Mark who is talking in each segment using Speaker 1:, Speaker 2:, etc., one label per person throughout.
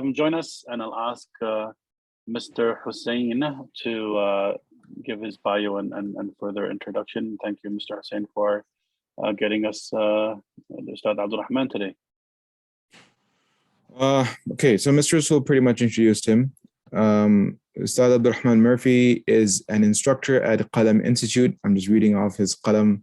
Speaker 1: him join us, and I'll ask Mr. Hussein to give his bio and further introduction. Thank you, Mr. Hussein, for getting us Ustadh Abdelrahman today.
Speaker 2: Okay, so Mr. Rasul pretty much introduced him. Ustadh Abdelrahman Murphy is an instructor at Qalam Institute. I'm just reading off his Qalam.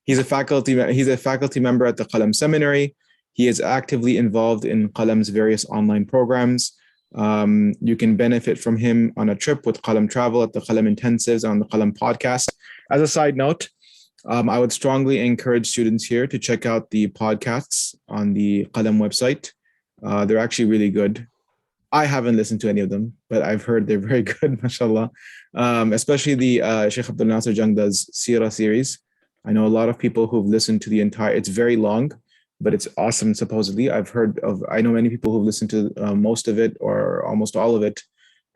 Speaker 2: He's a faculty member at the Qalam Seminary. He is actively involved in Qalam's various online programs. You can benefit from him on a trip with Qalam Travel at the Qalam Intensives on the Qalam podcast. As a side note, I would strongly encourage students here to check out the podcasts on the Qalam website. They're actually really good. I haven't listened to any of them, but I've heard they're very good, mashallah. Especially the Sheikh Abdul Nasser Jangda's Sirah series. I know a lot of people who've listened to the entire, it's very long, but it's awesome, supposedly. I know many people who've listened to most of it or almost all of it,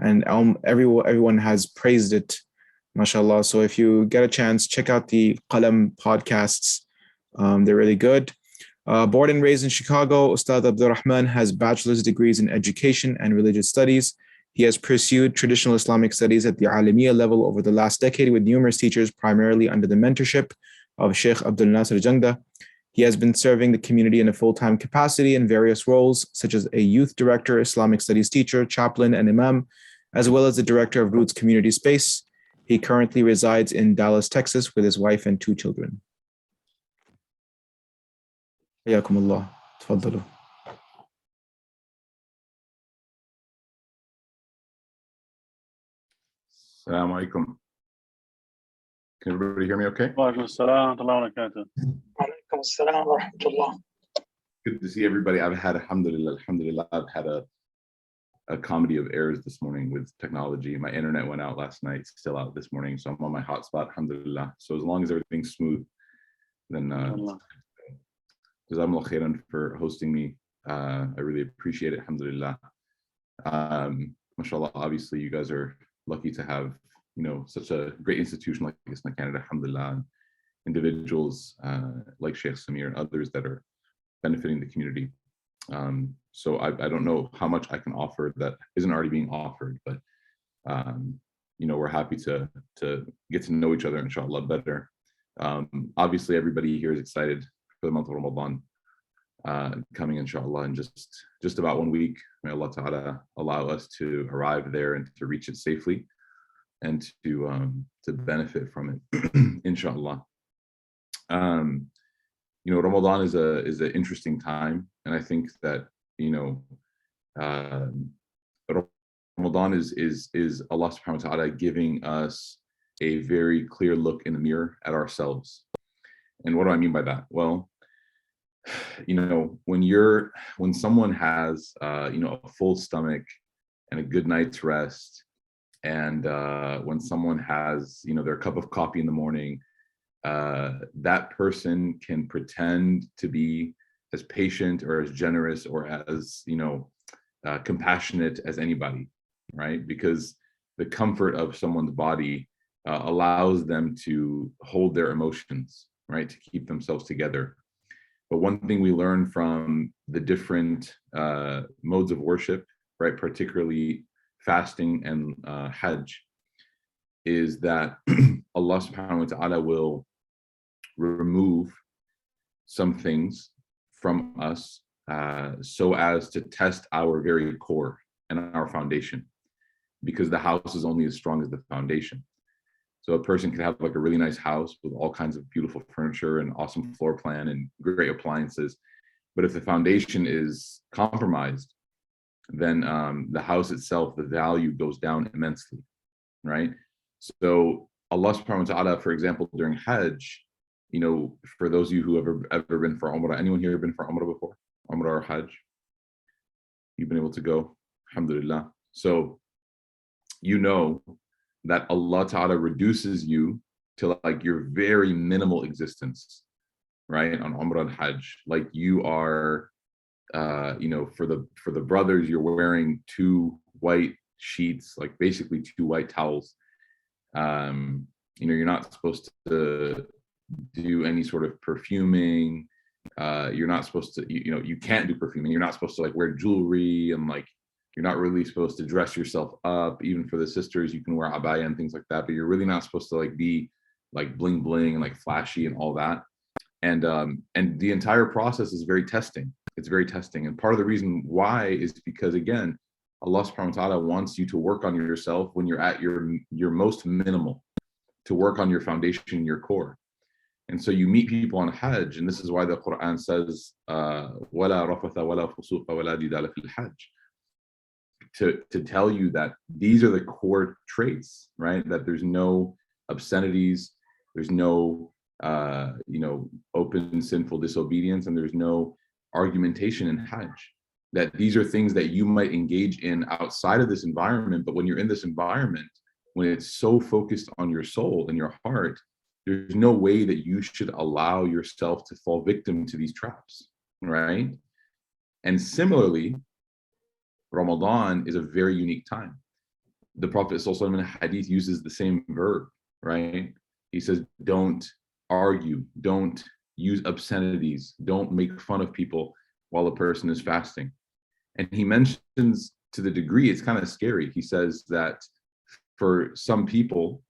Speaker 2: and everyone has praised it, mashallah. So if you get a chance, check out the Qalam podcasts. They're really good. Born and raised in Chicago, Ustadh Abdelrahman has bachelor's degrees in education and religious studies. He has pursued traditional Islamic studies at the Alamiya level over the last decade with numerous teachers, primarily under the mentorship of Sheikh Abdul Nasser Jangda. He has been serving the community in a full-time capacity in various roles, such as a youth director, Islamic studies teacher, chaplain, and imam, as well as the director of Roots Community Space. He currently resides in Dallas, Texas, with his wife and 2 children. حياكم الله. تفضلوا.
Speaker 3: Assalamu alaikum. Can everybody hear me okay? Good to see everybody. I've had, alhamdulillah, I've had a comedy of errors this morning with technology. My internet went out last night, still out this morning, so I'm on my hotspot, alhamdulillah. So as long as everything's smooth, then Jazakumullah khairan for hosting me. I really appreciate it, alhamdulillah. Mashallah, obviously you guys are lucky to have, such a great institution like Islam Canada, alhamdulillah, and individuals like Sheikh Samir and others that are benefiting the community. So I don't know how much I can offer that isn't already being offered, but we're happy to get to know each other, inshallah, better. Obviously everybody here is excited for the month of Ramadan coming, inshallah, in just about 1 week. May Allah Ta'ala allow us to arrive there and to reach it safely and to benefit from it, inshallah. Ramadan is an interesting time, and I think that Ramadan is Allah Subhanahu wa Ta'ala giving us a very clear look in the mirror at ourselves. And what do I mean by that? Well, when someone has a full stomach and a good night's rest, and when someone has their cup of coffee in the morning, that person can pretend to be as patient or as generous or as compassionate as anybody, right? Because the comfort of someone's body allows them to hold their emotions, right, to keep themselves together. But one thing we learn from the different modes of worship, right, particularly fasting and Hajj, is that Allah Subhanahu wa Ta'ala will remove some things from us so as to test our very core and our foundation, because the house is only as strong as the foundation. So a person could have like a really nice house with all kinds of beautiful furniture and awesome floor plan and great appliances, but if the foundation is compromised, then the house itself, the value goes down immensely, right? So Allah Subhanahu wa Ta'ala, for example, during Hajj, for those of you who have ever been for Umrah, anyone here been for Umrah before? Umrah or Hajj? You've been able to go? Alhamdulillah. So that Allah Ta'ala reduces you to like your very minimal existence, right? On Umrah and Hajj, like you are, for the brothers, you're wearing 2 white sheets, like basically 2 white towels. You're not supposed to do any sort of perfuming. You're not supposed to, you can't do perfume, and you're not supposed to like wear jewelry, and like you're not really supposed to dress yourself up. Even for the sisters, you can wear abaya and things like that, but you're really not supposed to like be like bling bling and like flashy and all that. And the entire process is very testing. It's very testing. And part of the reason why is because, again, Allah subhanahu wa ta'ala wants you to work on yourself when you're at your most minimal, to work on your foundation, your core. And so you meet people on Hajj, and this is why the Quran says, وَلَا رَفَثَ وَلَا فُسُوقَ وَلَا جِدَالَ فِي الْحَجِّ, to tell you that these are the core traits, right? That there's no obscenities, there's no open sinful disobedience, and there's no argumentation in Hajj. That these are things that you might engage in outside of this environment, but when you're in this environment, when it's so focused on your soul and your heart, there's no way that you should allow yourself to fall victim to these traps, right? And similarly, Ramadan is a very unique time. The Prophet ﷺ in a hadith uses the same verb, right? He says, don't argue, don't use obscenities, don't make fun of people while a person is fasting. And he mentions, to the degree it's kind of scary, he says that for some people,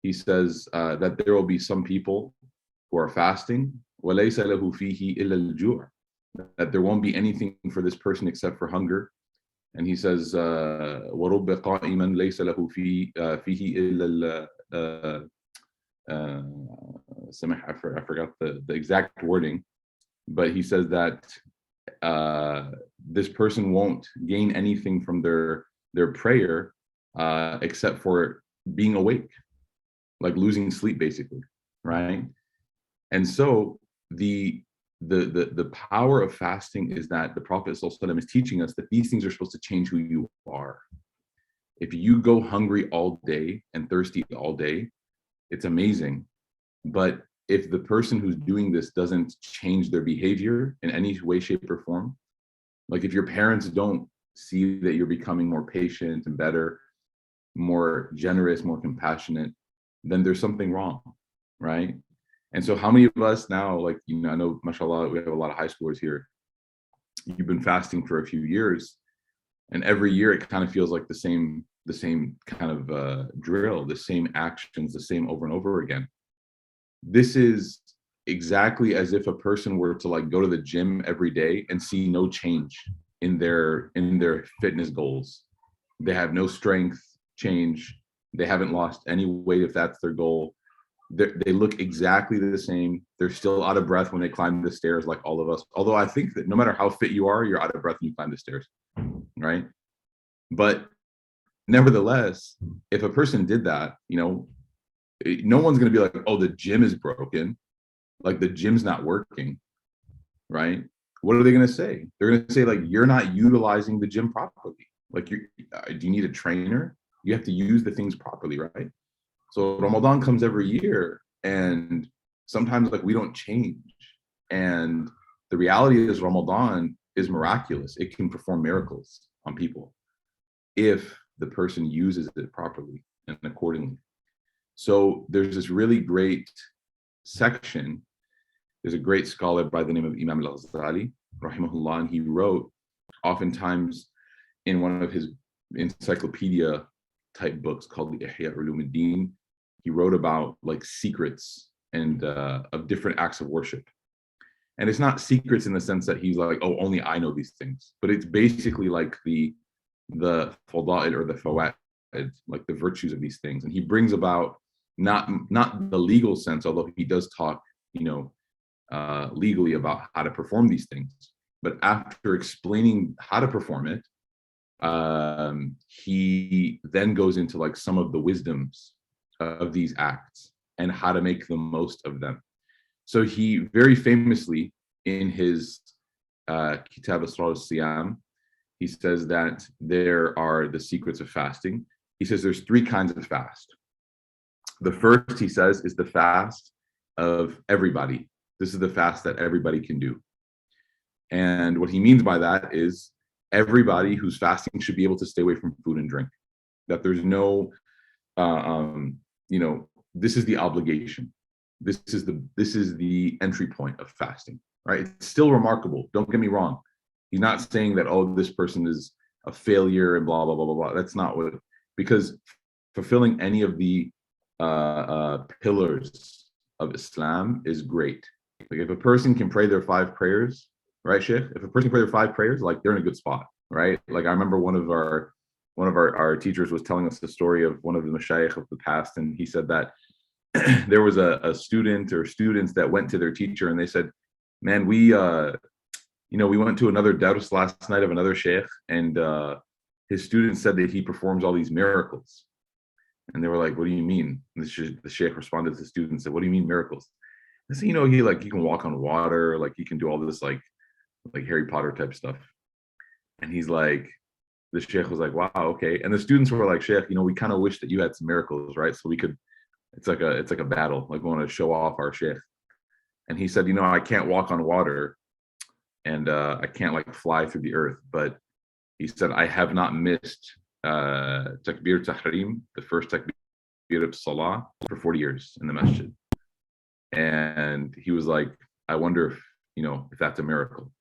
Speaker 3: he says that there will be some people who are fasting, وَلَيْسَ لَهُ فِيهِ إِلَّا الْجُوعِ, that there won't be anything for this person except for hunger. And he says, وَرُبَّ قَائِمًا لَيْسَ لَهُ فِيهِ إِلَّا I forgot the exact wording, but he says that this person won't gain anything from their prayer except for being awake, like losing sleep, basically, right? And so the power of fasting is that the Prophet ﷺ is teaching us that these things are supposed to change who you are. If you go hungry all day and thirsty all day, it's amazing. But if the person who's doing this doesn't change their behavior in any way, shape, or form, like if your parents don't see that you're becoming more patient and better, more generous, more compassionate, then there's something wrong, right? And so how many of us now, like, I know, mashallah, we have a lot of high schoolers here. You've been fasting for a few years, and every year it kind of feels like the same kind of drill, the same actions, the same over and over again. This is exactly as if a person were to like go to the gym every day and see no change in their fitness goals. They have no strength change. They haven't lost any weight if that's their goal. They look exactly the same. They're still out of breath when they climb the stairs, like all of us. Although I think that no matter how fit you are, you're out of breath when you climb the stairs, right? But nevertheless, if a person did that, no one's going to be like, oh, the gym is broken, like the gym's not working, right? What are they going to say? They're going to say, like, you're not utilizing the gym properly. Like, do you need a trainer? You have to use the things properly, right? So Ramadan comes every year, and sometimes like we don't change. And the reality is Ramadan is miraculous. It can perform miracles on people if the person uses it properly and accordingly. So there's this really great section. There's a great scholar by the name of Imam al-Ghazali, rahimahullah, and he wrote, oftentimes in one of his encyclopedia type books called the Ihya Ulumuddin, he wrote about like secrets and of different acts of worship. And it's not secrets in the sense that he's like, oh, only I know these things, but it's basically like the fada'il or the fawaid, like the virtues of these things. And he brings about not the legal sense, although he does talk, legally about how to perform these things. But after explaining how to perform it, he then goes into like some of the wisdoms of these acts and how to make the most of them. So he very famously in his Kitab Asrar al-Siyam, he says that there are the secrets of fasting. He says there's 3 kinds of fast. The first, he says, is the fast of everybody. This is the fast that everybody can do. And what he means by that is everybody who's fasting should be able to stay away from food and drink. That there's no, this is the obligation. This is the entry point of fasting, right? It's still remarkable. Don't get me wrong. He's not saying that, oh, this person is a failure and blah, blah, blah, blah, blah. That's not what, because fulfilling any of the pillars of Islam is great. Like if a person can pray their 5 prayers, right, Sheikh? If a person can pray their 5 prayers, like they're in a good spot, right? Like I remember one of our teachers was telling us the story of one of the mashayikh of the past, and he said that there was a student or students that went to their teacher and they said, man, we went to another dars last night of another sheikh, and his student said that he performs all these miracles. And they were like, what do you mean? And the sheikh responded to the student and said, what do you mean miracles? They said, he can walk on water, like he can do all this like Harry Potter type stuff. And he's like, the sheikh was like, wow, okay. And the students were like, sheikh, we kind of wish that you had some miracles, right? So we could, it's like a battle, like we want to show off our sheikh. And he said, I can't walk on water and I can't like fly through the earth, but he said, I have not missed takbir tahrim, the first takbir of salah, for 40 years in the masjid. And he was like, I wonder if that's a miracle.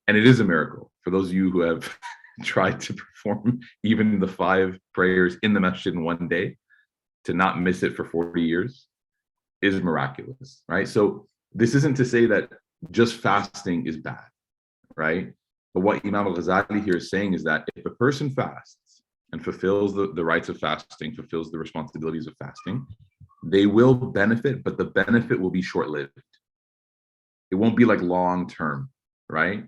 Speaker 3: And it is a miracle. For those of you who have tried to perform even the 5 prayers in the masjid in one day, to not miss it for 40 years is miraculous, right? So this isn't to say that just fasting is bad, right? But what Imam al-Ghazali here is saying is that if a person fasts and fulfills the rights of fasting, fulfills the responsibilities of fasting, they will benefit, but the benefit will be short-lived. It won't be like long-term, right?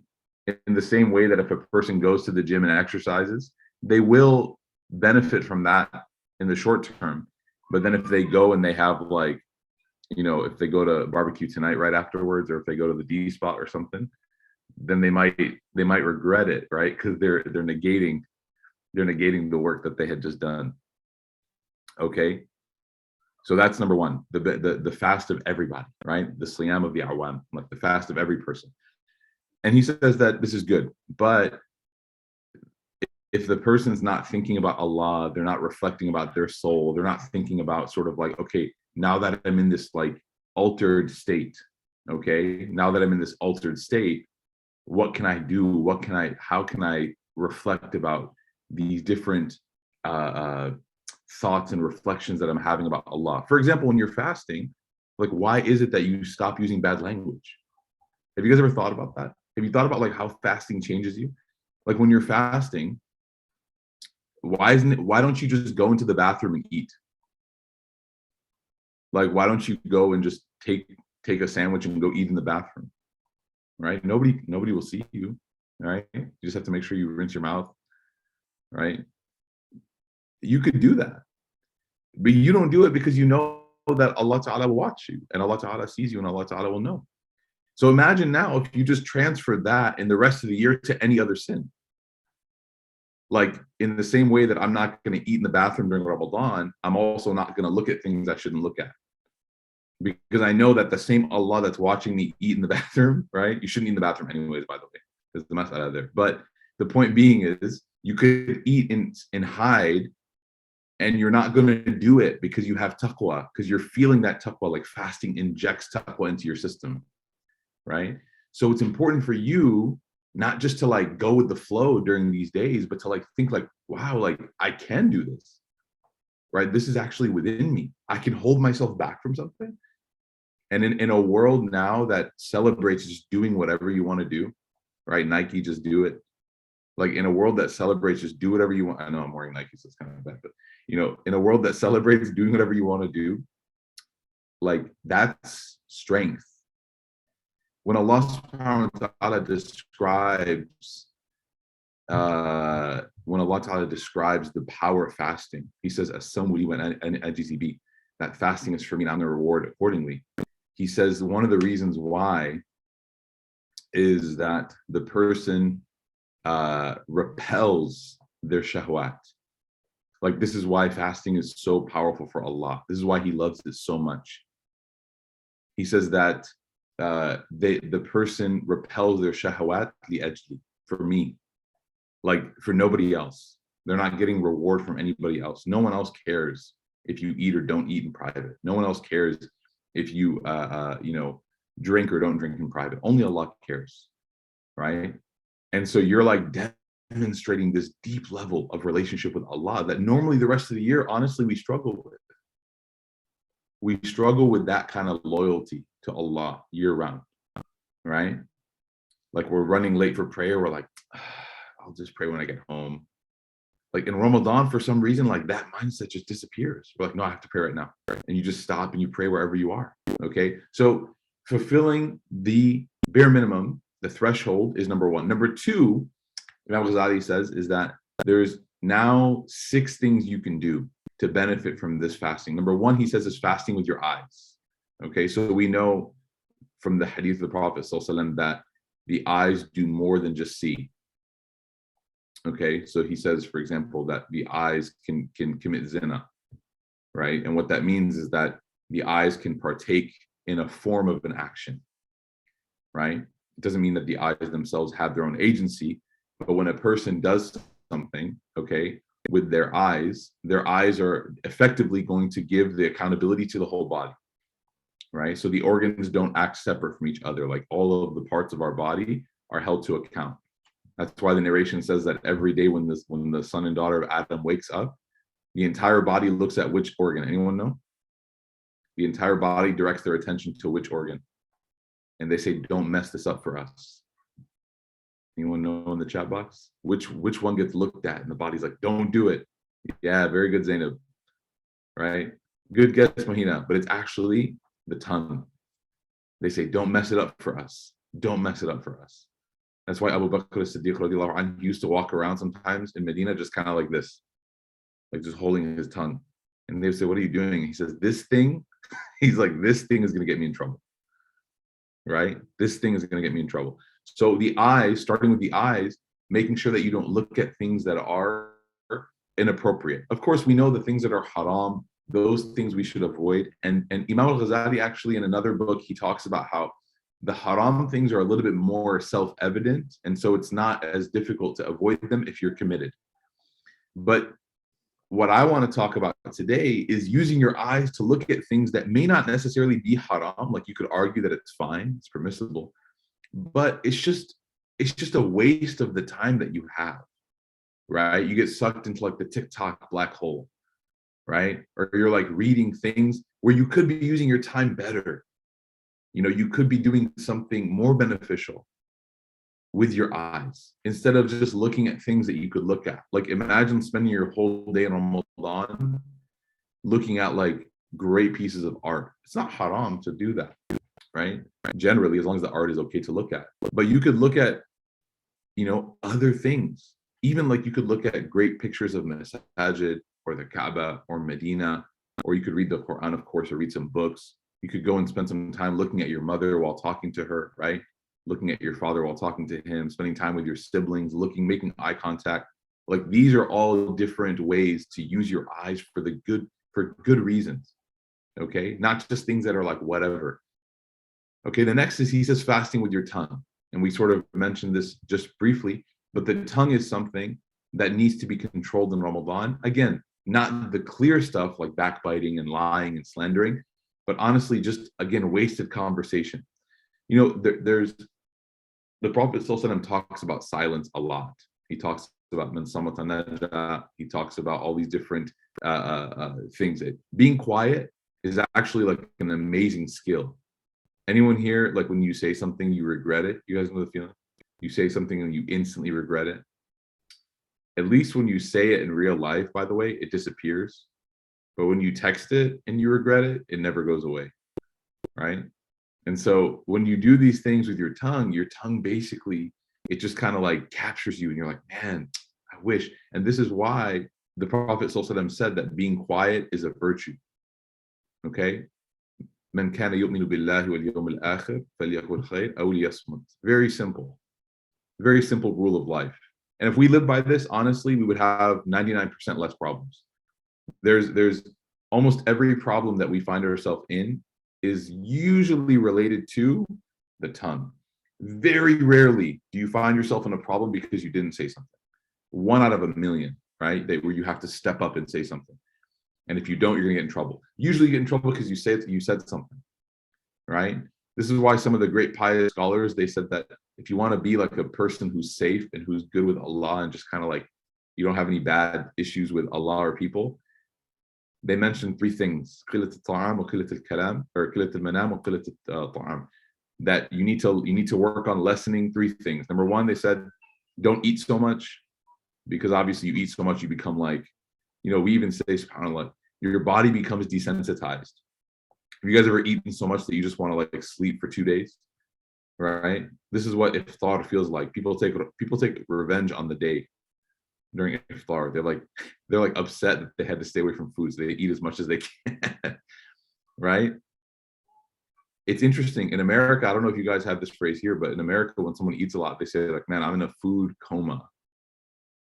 Speaker 3: In the same way that if a person goes to the gym and exercises, they will benefit from that in the short term. But then if they go and they have like, if they go to barbecue tonight right afterwards, or if they go to the D spot or something, then they might regret it, right? Because they're negating the work that they had just done. Okay, so that's number one, the fast of everybody, right? The siyam of the awam, like the fast of every person. And he says that this is good, but if the person's not thinking about Allah, they're not reflecting about their soul, they're not thinking about sort of like, okay, now that I'm in this like altered state, okay, now that I'm in this altered state, what can I do? How can I reflect about these different thoughts and reflections that I'm having about Allah? For example, when you're fasting, like, why is it that you stop using bad language? Have you guys ever thought about that? Have you thought about like how fasting changes you? Like when you're fasting, why don't you just go into the bathroom and eat? Like, why don't you go and just take a sandwich and go eat in the bathroom? Right? Nobody will see you, right? You just have to make sure you rinse your mouth, right? You could do that, but you don't do it because you know that Allah Ta'ala will watch you and Allah Ta'ala sees you and Allah Ta'ala will know. So imagine now if you just transfer that in the rest of the year to any other sin. Like in the same way that I'm not going to eat in the bathroom during Ramadan, I'm also not going to look at things I shouldn't look at. Because I know that the same Allah that's watching me eat in the bathroom, right? You shouldn't eat in the bathroom anyways, by the way. There's the mas'ala there. But the point being is you could eat and hide, and you're not going to do it because you have taqwa, because you're feeling that taqwa, like fasting injects taqwa into your system, right? So it's important for you not just to like go with the flow during these days, but to like think like, wow, like I can do this, right? This is actually within me. I can hold myself back from something. And in a world now that celebrates just doing whatever you want to do, right? Nike, just do it. Like in a world that celebrates just do whatever you want. I know I'm wearing Nike, so it's kind of bad, but in a world that celebrates doing whatever you want to do, like that's strength. When Allah subhanahu wa ta'ala describes the power of fasting, he says, as-sawmu li wa ana ajzi bi, that fasting is for me and I'm going to reward accordingly. He says one of the reasons why is that the person repels their shahwat. Like this is why fasting is so powerful for Allah. This is why he loves it so much. He says that the person repels their shahwat li ajli, for me, like for nobody else. They're not getting reward from anybody else. No one else cares if you eat or don't eat in private. No one else cares if you drink or don't drink in private. Only Allah cares, right? And so you're like demonstrating this deep level of relationship with Allah that normally the rest of the year, honestly, we struggle with. We struggle with that kind of loyalty to Allah year round, right? Like we're running late for prayer. We're like, I'll just pray when I get home. Like in Ramadan, for some reason, like that mindset just disappears. We're like, no, I have to pray right now. And you just stop and you pray wherever you are. Okay. So fulfilling the bare minimum, the threshold is number one. Number two, Imam Ghazali says, is that there's now 6 things you can do to benefit from this fasting. Number one, he says, is fasting with your eyes. Okay. So we know from the hadith of the Prophet ﷺ that the eyes do more than just see. Okay, so he says, for example, that the eyes can commit zina, right? And what that means is that the eyes can partake in a form of an action, right? It doesn't mean that the eyes themselves have their own agency, but when a person does something, okay, with their eyes are effectively going to give the accountability to the whole body, right? So the organs don't act separate from each other. Like all of the parts of our body are held to account. That's why the narration says that every day when the son and daughter of Adam wakes up, the entire body looks at which organ? Anyone know? The entire body directs their attention to which organ? And they say, don't mess this up for us. Anyone know in the chat box? Which one gets looked at? And the body's like, don't do it. Yeah, very good, Zainab. Right? Good guess, Mahina. But it's actually the tongue. They say, don't mess it up for us. Don't mess it up for us. That's why Abu Bakr as-Siddiq radiallahu anhu used to walk around sometimes in Medina just kind of like this, like just holding his tongue. And they would say, what are you doing? He says, this thing, he's like, this thing is going to get me in trouble, right? This thing is going to get me in trouble. So the eyes, starting with the eyes, making sure that you don't look at things that are inappropriate. Of course, we know the things that are haram, those things we should avoid. And Imam al-Ghazali actually in another book, he talks about how the haram things are a little bit more self-evident, and so it's not as difficult to avoid them if you're committed. But what I want to talk about today is using your eyes to look at things that may not necessarily be haram. Like you could argue that it's fine, it's permissible, but it's just a waste of the time that you have, right? You get sucked into like the TikTok black hole, right? Or you're like reading things where you could be using your time better. You know, you could be doing something more beneficial with your eyes instead of just looking at things that you could look at. Like imagine spending your whole day in Ramadan looking at like great pieces of art. It's not haram to do that, right? Generally, as long as the art is okay to look at. But you could look at, you know, other things. Even like you could look at great pictures of Masajid or the Kaaba or Medina, or you could read the Quran, of course, or read some books. You could go and spend some time looking at your mother while talking to her, right? Looking at your father while talking to him, spending time with your siblings, making eye contact. Like these are all different ways to use your eyes for good reasons. Okay, not just things that are like whatever. Okay, the next is he says fasting with your tongue. And we sort of mentioned this just briefly, but the tongue is something that needs to be controlled in Ramadan. Again, not the clear stuff like backbiting and lying and slandering, but honestly, just again, wasted conversation. You know, there's the Prophet ﷺ talks about silence a lot. He talks about man samata naja. He talks about all these different things. Being quiet is actually like an amazing skill. Anyone here, like when you say something, you regret it? You guys know the feeling? You say something and you instantly regret it. At least when you say it in real life, by the way, it disappears. But when you text it and you regret it, it never goes away, right? And so when you do these things with your tongue basically, it just kind of like captures you and you're like, man, I wish. And this is why the Prophet ﷺ said that being quiet is a virtue, okay? Man kana yu'minu billahi wal yawmil akhir falyaqul khair aw liyasmut. Very simple rule of life. And if we live by this, honestly, we would have 99% less problems. There's almost every problem that we find ourselves in is usually related to the tongue. Very rarely do you find yourself in a problem because you didn't say something. 1 out of a million, right? Where you have to step up and say something. And if you don't, you're gonna get in trouble. Usually you get in trouble because you said something, right? This is why some of the great pious scholars, they said that if you want to be like a person who's safe and who's good with Allah and just kind of like you don't have any bad issues with Allah or people, they mentioned three things: قلة الطعام وقلة الكلام, or قلة المنام وقلة الطعام. That you need to work on lessening three things. Number one, they said, don't eat so much, because obviously you eat so much, you become like, we even say, subhanAllah, your body becomes desensitized. Have you guys ever eaten so much that you just want to like sleep for 2 days? Right? This is what iftar feels like. People take revenge on the day during iftar. They're like upset that they had to stay away from food, so they eat as much as they can. Right? It's interesting. In America, I don't know if you guys have this phrase here, but in America, when someone eats a lot, they say like, man, I'm in a food coma.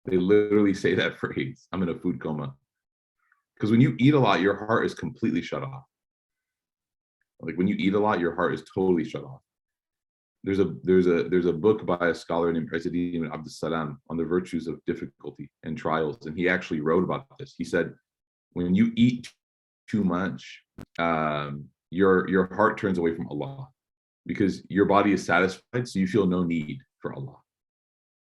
Speaker 3: They literally say that phrase, I'm in a food coma. Because when you eat a lot, your heart is completely shut off. Like when you eat a lot, your heart is totally shut off. There's a book by a scholar named Izzuddin Abdul Salam on the virtues of difficulty and trials, and he actually wrote about this. He said, when you eat too much, your heart turns away from Allah, because your body is satisfied, so you feel no need for Allah.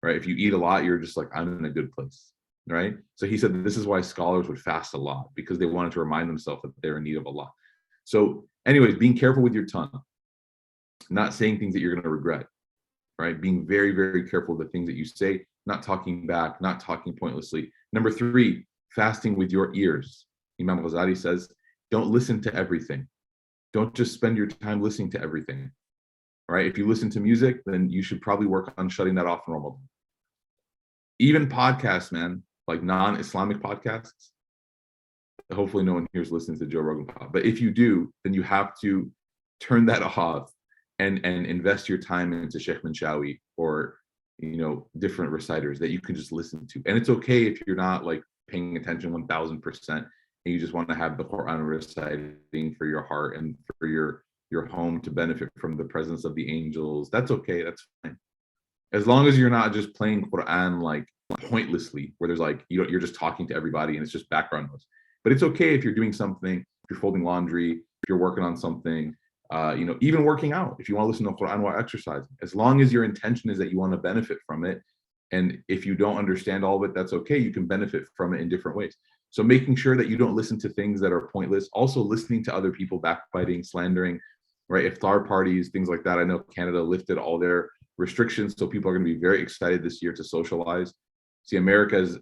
Speaker 3: Right? If you eat a lot, you're just like, I'm in a good place. Right? So he said this is why scholars would fast a lot, because they wanted to remind themselves that they're in need of Allah. So anyways, being careful with your tongue, not saying things that you're going to regret, right? Being very, very careful with the things that you say, not talking back, not talking pointlessly. Number three, fasting with your ears. Imam Ghazali says, don't listen to everything. Don't just spend your time listening to everything, right? If you listen to music, then you should probably work on shutting that off in Ramadan. Even podcasts, man, like non-Islamic podcasts. Hopefully no one here is listening to Joe Rogan pod. But if you do, then you have to turn that off and invest your time into Sheikh Minshawi or different reciters that you can just listen to. And it's okay if you're not like paying attention 1000% and you just want to have the Quran reciting for your heart and for your home to benefit from the presence of the angels. That's okay. That's fine. As long as you're not just playing Quran like pointlessly, where there's like you're just talking to everybody and it's just background noise. But it's okay if you're doing something, if you're folding laundry, if you're working on something, even working out, if you want to listen to Quran while exercising, as long as your intention is that you want to benefit from it. And if you don't understand all of it, that's okay. You can benefit from it in different ways. So making sure that you don't listen to things that are pointless, also listening to other people backbiting, slandering, right? Iftar parties, things like that. I know Canada lifted all their restrictions, so people are going to be very excited this year to socialize. See, America's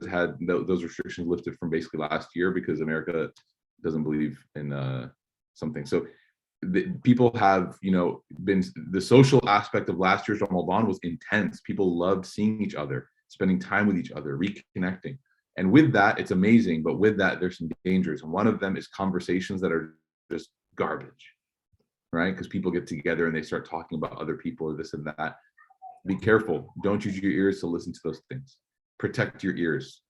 Speaker 3: had those restrictions lifted from basically last year because America doesn't believe in something. So people have, been, the social aspect of last year's Ramadan was intense. People loved seeing each other, spending time with each other, reconnecting. And with that, it's amazing. But with that, there's some dangers. And one of them is conversations that are just garbage, right? Because people get together and they start talking about other people or this and that. Be careful. Don't use your ears to listen to those things. Protect your ears.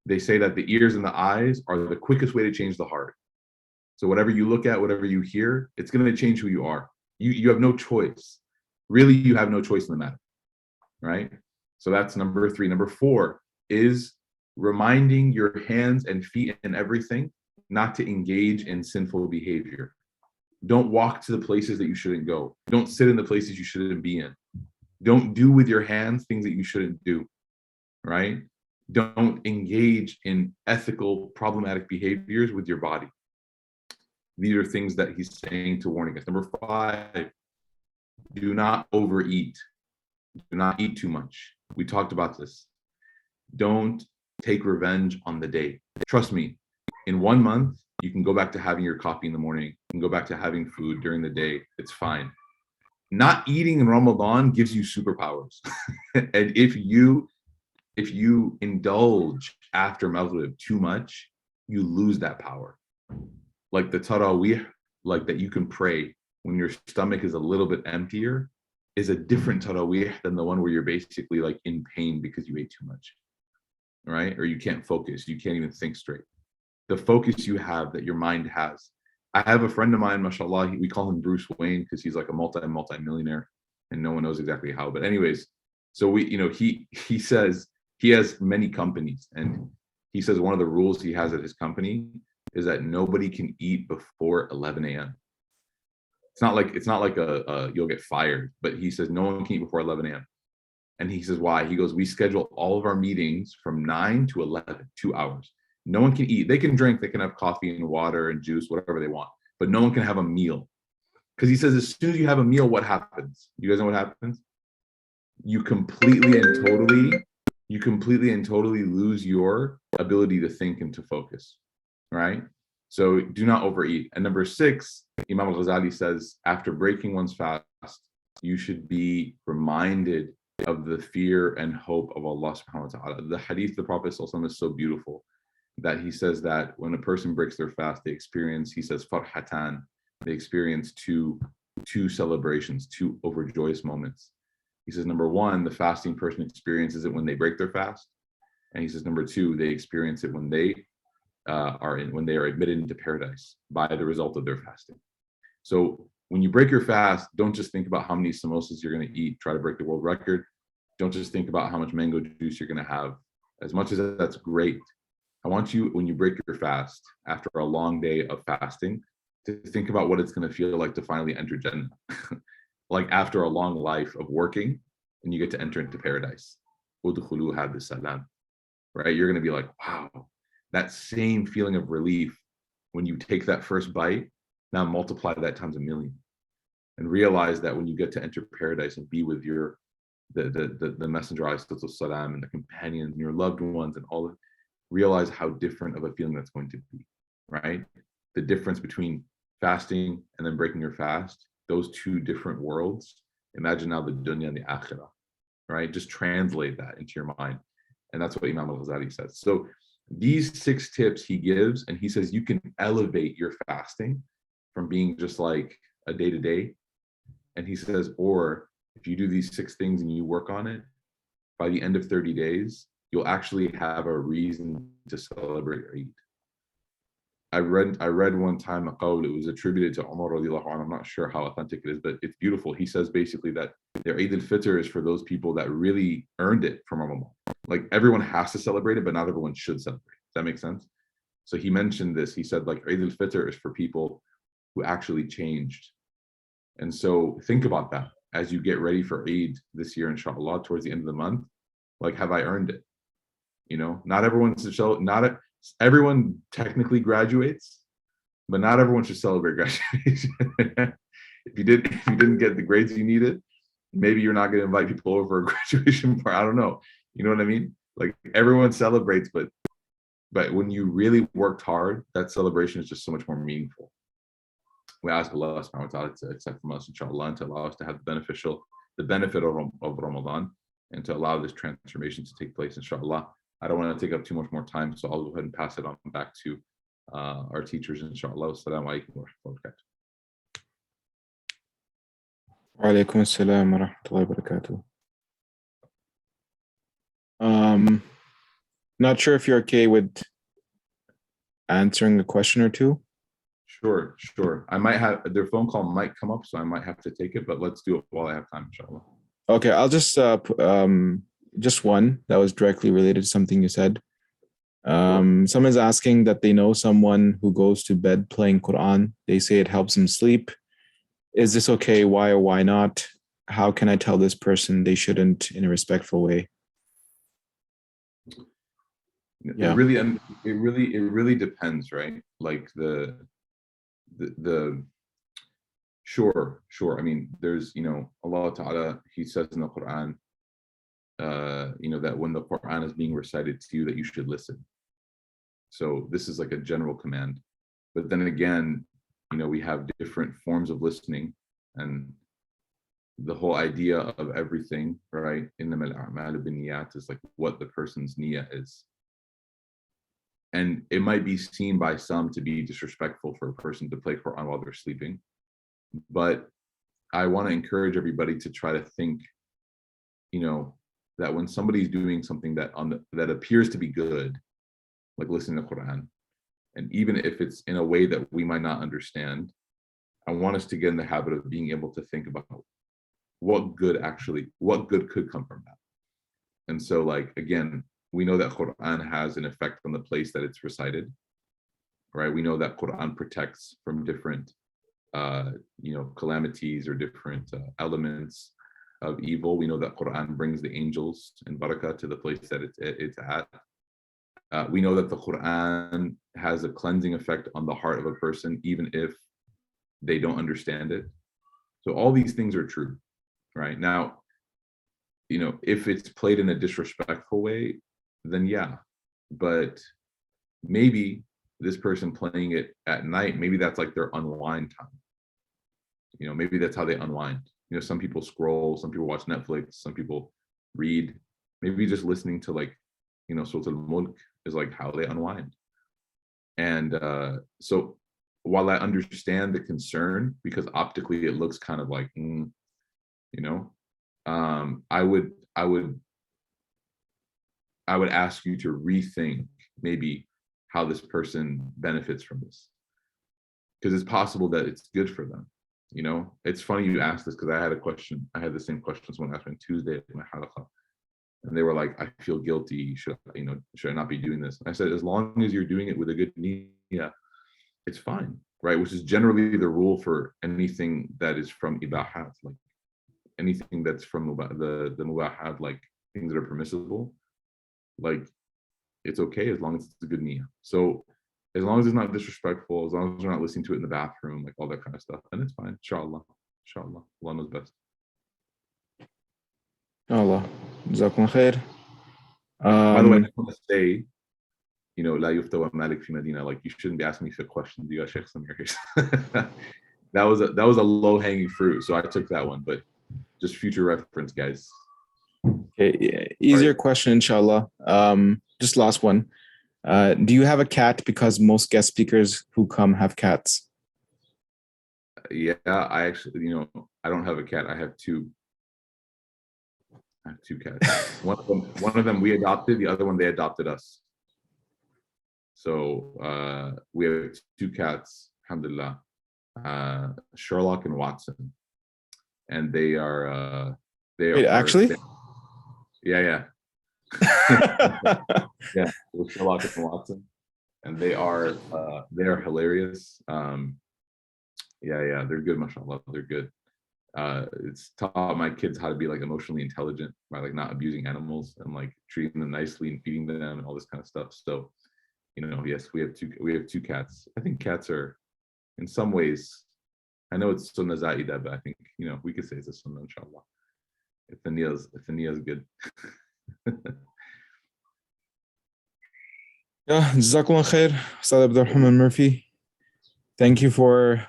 Speaker 3: They say that the ears and the eyes are the quickest way to change the heart. So whatever you look at, whatever you hear, it's going to change who you are. You have no choice. Really, you have no choice in the matter, right? So that's number three. Number four is reminding your hands and feet and everything not to engage in sinful behavior. Don't walk to the places that you shouldn't go. Don't sit in the places you shouldn't be in. Don't do with your hands things that you shouldn't do, right? Don't engage in ethical, problematic behaviors with your body. These are things that he's saying to warn against. Number five, do not overeat. Do not eat too much. We talked about this. Don't take revenge on the day. Trust me, in 1 month, you can go back to having your coffee in the morning. You can go back to having food during the day. It's fine. Not eating in Ramadan gives you superpowers. And if you indulge after Maghrib too much, you lose that power. Like the Taraweeh, like that you can pray when your stomach is a little bit emptier, is a different Taraweeh than the one where you're basically like in pain because you ate too much, right? Or you can't focus, you can't even think straight. The focus you have, that your mind has. I have a friend of mine, mashallah, we call him Bruce Wayne because he's like a multi-millionaire and no one knows exactly how. But anyways, so he says he has many companies, and he says one of the rules he has at his company is that nobody can eat before 11 a.m. it's not like a you'll get fired, but he says no one can eat before 11 a.m. And he says, why? He goes, we schedule all of our meetings from 9 to 11, 2 hours. No one can eat. They can drink, they can have coffee and water and juice, whatever they want, but no one can have a meal. Because he says, as soon as you have a meal, what happens? You guys know what happens? You completely and totally lose your ability to think and to focus, right? So do not overeat. And number 6, Imam al-Ghazali says, after breaking one's fast, you should be reminded of the fear and hope of Allah subhanahu wa ta'ala. The hadith of the Prophet is so beautiful that he says that when a person breaks their fast, they experience, he says, farhatan, they experience two celebrations, 2 overjoyous moments. He says, number 1, the fasting person experiences it when they break their fast. And he says, number 2, they experience it when they are admitted into paradise by the result of their fasting. So when you break your fast, don't just think about how many samosas you're going to eat, try to break the world record. Don't just think about how much mango juice you're going to have. As much as that's great, I want you, when you break your fast, after a long day of fasting, to think about what it's going to feel like to finally enter Jannah. Like after a long life of working, and you get to enter into paradise. Udkhuluha bisalam. Right? You're going to be like, wow, that same feeling of relief when you take that first bite, now multiply that times 1,000,000, and realize that when you get to enter paradise and be with the messenger ﷺ and the companions and your loved ones and all of, realize how different of a feeling that's going to be, right? The difference between fasting and then breaking your fast, those 2 different worlds. Imagine now the dunya and the akhirah, right? Just translate that into your mind. And that's what Imam al-Ghazali says. So these 6 tips he gives, and he says you can elevate your fasting from being just like a day-to-day. And he says, or if you do these 6 things and you work on it, by the end of 30 days, you'll actually have a reason to celebrate Eid. I read one time a qawl, it was attributed to Umar radiallahu anhu. I'm not sure how authentic it is, but it's beautiful. He says basically that their Eid al-Fitr is for those people that really earned it from Ramadan. Like everyone has to celebrate it, but not everyone should celebrate. Does that make sense? So he mentioned this. He said like Eid al-Fitr is for people who actually changed. And so think about that as you get ready for Eid this year, inshallah, towards the end of the month. Like, have I earned it? You know, not everyone should show, everyone technically graduates, but not everyone should celebrate graduation. If you didn't get the grades you needed, maybe you're not going to invite people over for a graduation party. I don't know. You know what I mean? Like everyone celebrates, but when you really worked hard, that celebration is just so much more meaningful. We ask Allah subhanahu wa ta'ala to accept from us, inshallah, and to allow us to have the benefit of Ramadan, and to allow this transformation to take place, inshallah. I don't want to take up too much more time, so I'll go ahead and pass it on back to our teachers, inshallah. Assalamu alaikum wa rahmatullahi wa barakatuh.
Speaker 2: Wa alaikum assalam wa rahmatullahi wa barakatuh. Not sure if you're okay with answering a question or two.
Speaker 3: Sure. I might have, their phone call might come up, so I might have to take it, but let's do it while I have time, inshallah.
Speaker 2: Okay, I'll just one that was directly related to something you said. Someone's asking that they know someone who goes to bed playing Quran. They say it helps them sleep. Is this okay? Why or why not? How can I tell this person they shouldn't in a respectful way?
Speaker 3: Yeah. It really depends, right? Like the sure. I mean, there's, Allah Ta'ala, He says in the Quran, that when the Quran is being recited to you, that you should listen. So this is like a general command. But then again, we have different forms of listening, and the whole idea of everything, right? Innamal a'malu binniyat is like what the person's niyyah is. And it might be seen by some to be disrespectful for a person to play Quran while they're sleeping. But I want to encourage everybody to try to think, that when somebody's doing something that appears to be good, like listening to Quran, and even if it's in a way that we might not understand, I want us to get in the habit of being able to think about what good could come from that. And so, like, again, we know that Quran has an effect on the place that it's recited, right? We know that Quran protects from different calamities or different elements of evil. We know that Quran brings the angels and barakah to the place that it's at. We know that the Quran has a cleansing effect on the heart of a person, even if they don't understand it. So all these things are true, right? Now, if it's played in a disrespectful way, then yeah, but maybe this person playing it at night, maybe that's like their unwind time. Maybe that's how they unwind. Some people scroll, some people watch Netflix, some people read. Maybe just listening to Surah Al-Mulk is like how they unwind. And so while I understand the concern, because optically it looks kind of like, I would ask you to rethink maybe how this person benefits from this, because it's possible that it's good for them. It's funny you asked this, because I had the same question someone asked me on Tuesday at my halaqah, and they were like, I feel guilty, should I not be doing this? And I said, as long as you're doing it with a good niyyah, it's fine, right? Which is generally the rule for anything that is from ibahat, like anything that's from the mubahat, like things that are permissible, like it's okay as long as it's a good niyyah. So as long as it's not disrespectful, as long as we're not listening to it in the bathroom, like all that kind of stuff, then it's fine. Inshallah. Allah knows best.
Speaker 2: Allah. Jazakum khair.
Speaker 3: By the way, I just want to say, La yufta wa malik fi Medina, like you shouldn't be asking me for questions. You got Sheikh Samir here. That was a low-hanging fruit, so I took that one, but just future reference, guys.
Speaker 2: Okay, easier question, inshallah. Just last one. Do you have a cat? Because most guest speakers who come have cats.
Speaker 3: Yeah, I actually, I don't have a cat. I have two. I have two cats. One of them we adopted. The other one they adopted us. So we have two cats, alhamdulillah, Sherlock and Watson, and they are.
Speaker 2: Wait, actually?
Speaker 3: Yeah. Yeah, with Sherlock and Watson, and they are hilarious. Yeah, they're good, mashallah. They're good. It's taught my kids how to be like emotionally intelligent by like not abusing animals and like treating them nicely and feeding them and all this kind of stuff. So, yes, we have two cats. I think cats are, in some ways, I know it's sunnah zaida, but I think we could say it's a sunnah, inshallah. If the niyyah is good.
Speaker 2: Yeah, Jazakallah khair, Ustadh Abdelrahman Murphy. Thank you for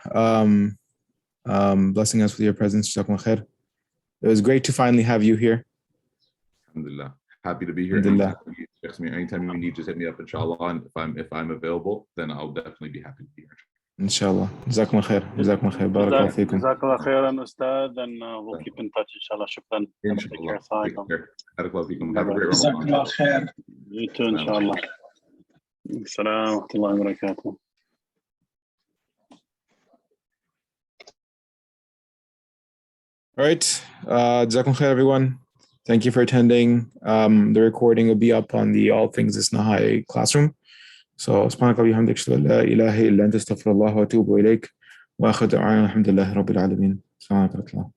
Speaker 2: blessing us with your presence. Jazakallah khair. It was great to finally have you here.
Speaker 3: Alhamdulillah. Happy to be here. Anytime you need, just hit me up, inshallah. And if I'm available, then I'll definitely be happy to be here.
Speaker 2: Inshallah. Jazakallah khair. Jazakallah khair. Barakallahu feekum.
Speaker 1: Jazakallah khairan, Ustad, and we'll keep in touch, inshallah. Shukran.
Speaker 3: Take care. Barakallahu feekum. Have a great Ramadan.
Speaker 1: You too, inshallah. Assalamu alaikum wa rahmatullahi wa barakatuh.
Speaker 2: All right. Jazakum khair, everyone. Thank you for attending. The recording will be up on the All Things Isna High classroom. So, subhanaka wa bihamdik, shalla la ilaha illa anta astaghfirullah wa atubu ilayk. Wa akhir da'wana alhamdulillahi rabbil alamin. Subhanaka.